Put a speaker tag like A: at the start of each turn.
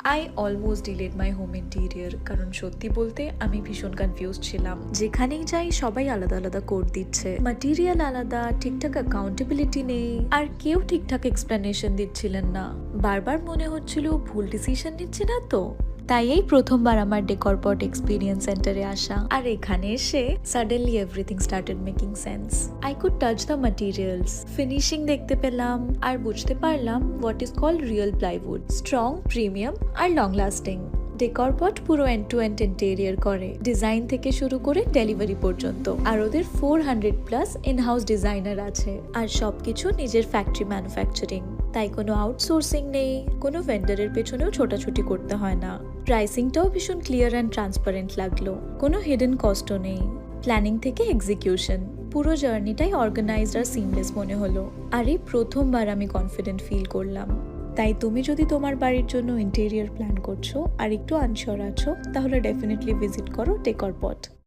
A: I almost delayed my home interior, কারণ সত্যি বলতে আমি ভীষণ কনফিউজ ছিলাম। যেখানেই যাই সবাই আলাদা আলাদা কোড দিচ্ছে, ম্যাটেরিয়াল আলাদা, ঠিকঠাক অ্যাকাউন্টেবিলিটি নেই, আর কেউ ঠিকঠাক এক্সপ্লেনেশন দিচ্ছিলেন না। বারবার মনে হচ্ছিল ভুল ডিসিশন নিচ্ছে না তো। তাই এই প্রথমবার আমার ডেকরপট এক্সপিরিয়েন্স সেন্টারে আসা, আর এখানে এসে suddenly everything started making sense. I could touch the materials, finishing দেখতে পেলাম, আর বুঝতে পারলাম what is called real plywood, strong, premium আর লং লাস্টিং। ডেকরপট পুরো এন্ড টু এন্ড ইন্টেরিয়র করে, ডিজাইন থেকে শুরু করে ডেলিভারি পর্যন্ত। আর ওদের 400+ ইন হাউস ডিজাইনার আছে, আর সবকিছু নিজের ফ্যাক্টরি ম্যানুফ্যাকচারিং। তাই কোনো আউটসোর্সিং নেই, কোনো ভেন্ডারের পেছনেও ছোটাছুটি করতে হয় না। প্রাইসিংটাও ভীষণ ক্লিয়ার অ্যান্ড ট্রান্সপারেন্ট লাগলো, কোনো হিডেন কস্টও নেই। প্ল্যানিং থেকে এক্সিকিউশন, পুরো জার্নিটাই অর্গানাইজড আর সিমলেস মনে হলো। আর এই প্রথমবার আমি কনফিডেন্ট ফিল করলাম। তাই তুমি যদি তোমার বাড়ির জন্য ইন্টেরিয়র প্ল্যান করছো আর একটু আনশিওর আছো, তাহলে ডেফিনেটলি ভিজিট করো ডেকরপট।